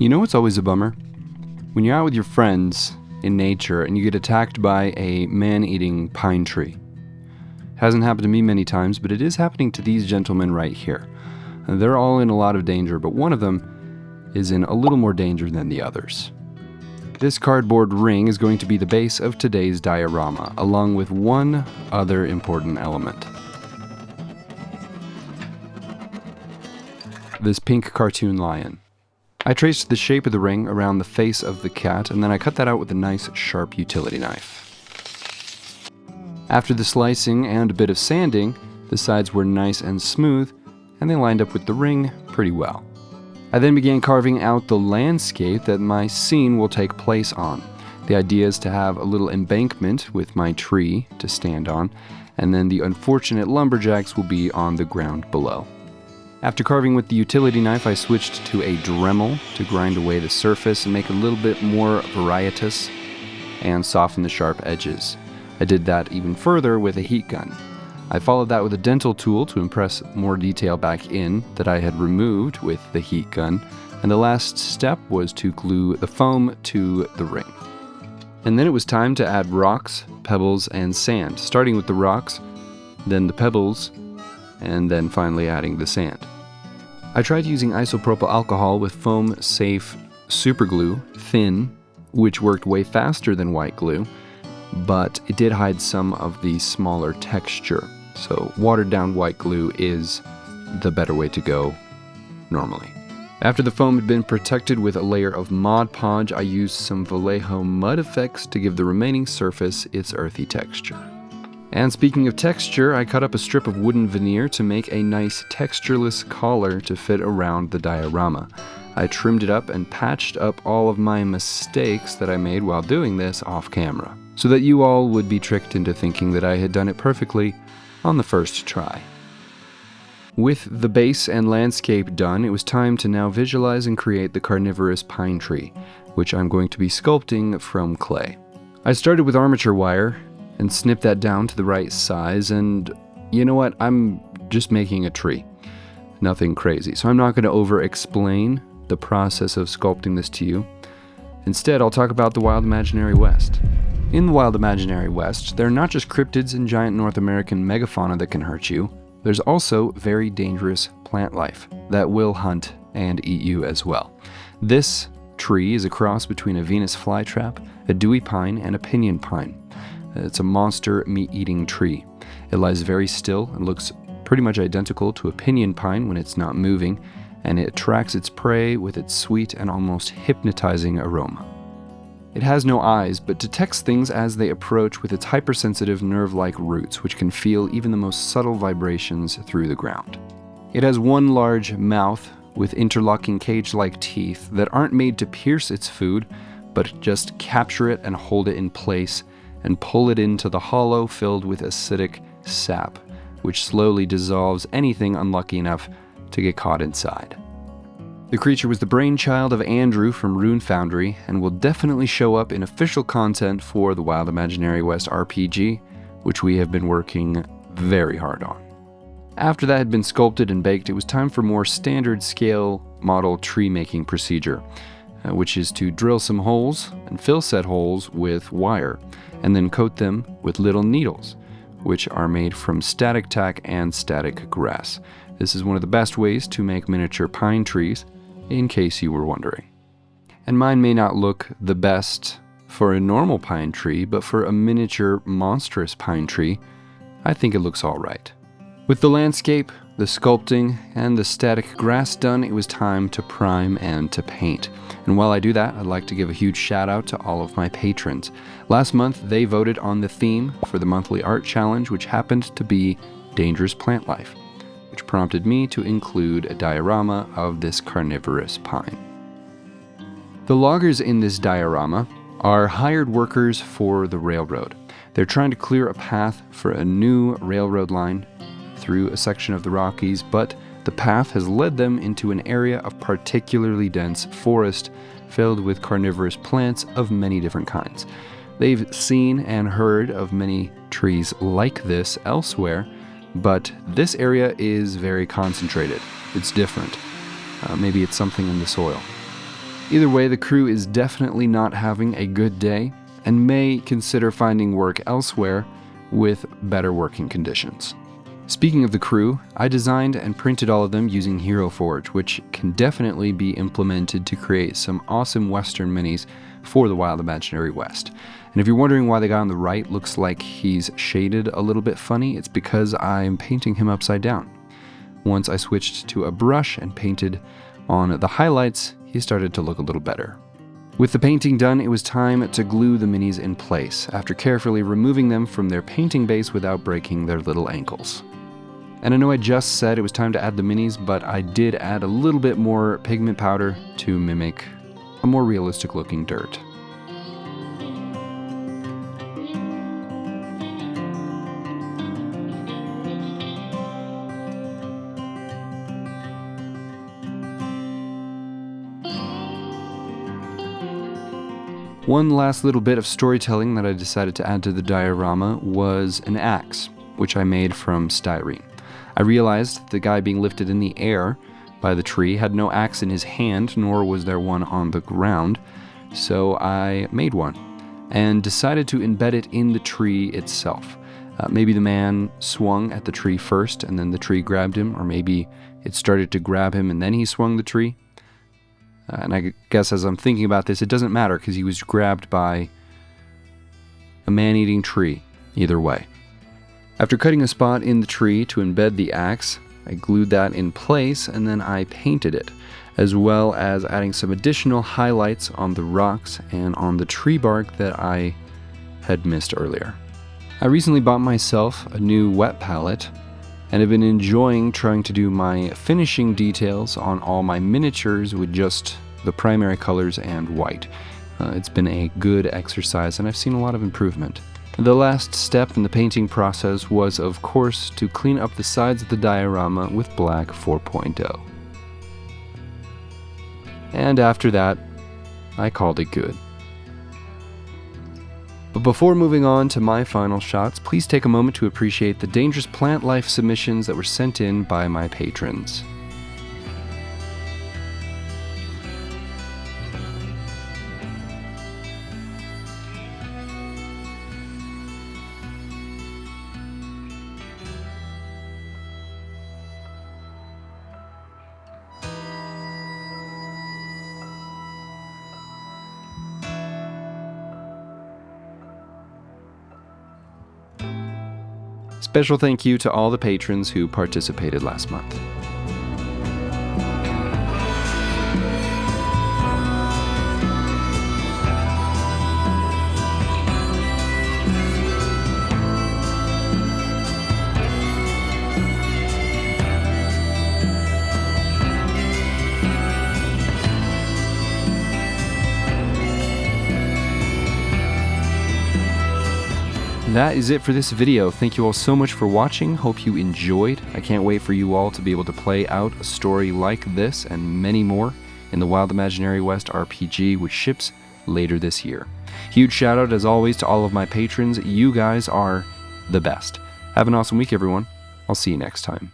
You know what's always a bummer? When you're out with your friends in nature and you get attacked by a man-eating pine tree. Hasn't happened to me many times, but it is happening to these gentlemen right here. They're all in a lot of danger, but one of them is in a little more danger than the others. This cardboard ring is going to be the base of today's diorama, along with one other important element. This pink cartoon lion. I traced the shape of the ring around the face of the cat, and then I cut that out with a nice sharp utility knife. After the slicing and a bit of sanding, the sides were nice and smooth, and they lined up with the ring pretty well. I then began carving out the landscape that my scene will take place on. The idea is to have a little embankment with my tree to stand on, and then the unfortunate lumberjacks will be on the ground below. After carving with the utility knife, I switched to a Dremel to grind away the surface and make it a little bit more varietous and soften the sharp edges. I did that even further with a heat gun. I followed that with a dental tool to impress more detail back in that I had removed with the heat gun, and the last step was to glue the foam to the ring. And then it was time to add rocks, pebbles, and sand, starting with the rocks, then the pebbles, and then finally adding the sand. I tried using isopropyl alcohol with foam-safe superglue, thin, which worked way faster than white glue, but it did hide some of the smaller texture. So watered-down white glue is the better way to go normally. After the foam had been protected with a layer of Mod Podge, I used some Vallejo mud effects to give the remaining surface its earthy texture. And speaking of texture, I cut up a strip of wooden veneer to make a nice textureless collar to fit around the diorama. I trimmed it up and patched up all of my mistakes that I made while doing this off camera, so that you all would be tricked into thinking that I had done it perfectly on the first try. With the base and landscape done, it was time to now visualize and create the carnivorous pine tree, which I'm going to be sculpting from clay. I started with armature wire and snip that down to the right size, and you know what, I'm just making a tree. Nothing crazy, so I'm not going to over-explain the process of sculpting this to you. Instead, I'll talk about the wild imaginary West. In the wild imaginary West, there are not just cryptids and giant North American megafauna that can hurt you, there's also very dangerous plant life that will hunt and eat you as well. This tree is a cross between a Venus flytrap, a dewy pine, and a pinyon pine. It's a monster meat-eating tree. It lies very still and looks pretty much identical to a pinyon pine when it's not moving, and it attracts its prey with its sweet and almost hypnotizing aroma. It has no eyes, but detects things as they approach with its hypersensitive nerve-like roots, which can feel even the most subtle vibrations through the ground. It has one large mouth with interlocking cage-like teeth that aren't made to pierce its food, but just capture it and hold it in place and pull it into the hollow filled with acidic sap, which slowly dissolves anything unlucky enough to get caught inside. The creature was the brainchild of Andrew from Rune Foundry and will definitely show up in official content for the Wild Imaginary West RPG, which we have been working very hard on. After that had been sculpted and baked, it was time for more standard scale model tree making procedure, which is to drill some holes and fill said holes with wire, and then coat them with little needles, which are made from static tack and static grass. This is one of the best ways to make miniature pine trees, in case you were wondering. And mine may not look the best for a normal pine tree, but for a miniature monstrous pine tree, I think it looks all right. With the landscape, the sculpting, and the static grass done, it was time to prime and to paint. And while I do that, I'd like to give a huge shout out to all of my patrons. Last month, they voted on the theme for the monthly art challenge, which happened to be Dangerous Plant Life, which prompted me to include a diorama of this carnivorous pine. The loggers in this diorama are hired workers for the railroad. They're trying to clear a path for a new railroad line through a section of the Rockies, but the path has led them into an area of particularly dense forest filled with carnivorous plants of many different kinds. They've seen and heard of many trees like this elsewhere, but this area is very concentrated. It's different. Maybe it's something in the soil. Either way, the crew is definitely not having a good day and may consider finding work elsewhere with better working conditions. Speaking of the crew, I designed and printed all of them using Hero Forge, which can definitely be implemented to create some awesome Western minis for the Wild Imaginary West. And if you're wondering why the guy on the right looks like he's shaded a little bit funny, it's because I'm painting him upside down. Once I switched to a brush and painted on the highlights, he started to look a little better. With the painting done, it was time to glue the minis in place, after carefully removing them from their painting base without breaking their little ankles. And I know I just said it was time to add the minis, but I did add a little bit more pigment powder to mimic a more realistic looking dirt. One last little bit of storytelling that I decided to add to the diorama was an axe, which I made from styrene. I realized the guy being lifted in the air by the tree had no axe in his hand, nor was there one on the ground, so I made one and decided to embed it in the tree itself. Maybe the man swung at the tree first and then the tree grabbed him, or maybe it started to grab him and then he swung the tree. And I guess as I'm thinking about this, it doesn't matter because he was grabbed by a man-eating tree, either way. After cutting a spot in the tree to embed the axe, I glued that in place and then I painted it, as well as adding some additional highlights on the rocks and on the tree bark that I had missed earlier. I recently bought myself a new wet palette and have been enjoying trying to do my finishing details on all my miniatures with just the primary colors and white. It's been a good exercise and I've seen a lot of improvement. The last step in the painting process was, of course, to clean up the sides of the diorama with black 4.0. And after that, I called it good. But before moving on to my final shots, please take a moment to appreciate the dangerous plant life submissions that were sent in by my patrons. Special thank you to all the patrons who participated last month. That is it for this video. Thank you all so much for watching. Hope you enjoyed. I can't wait for you all to be able to play out a story like this and many more in the Wild Imaginary West RPG, which ships later this year. Huge shout out as always to all of my patrons. You guys are the best. Have an awesome week, everyone. I'll see you next time.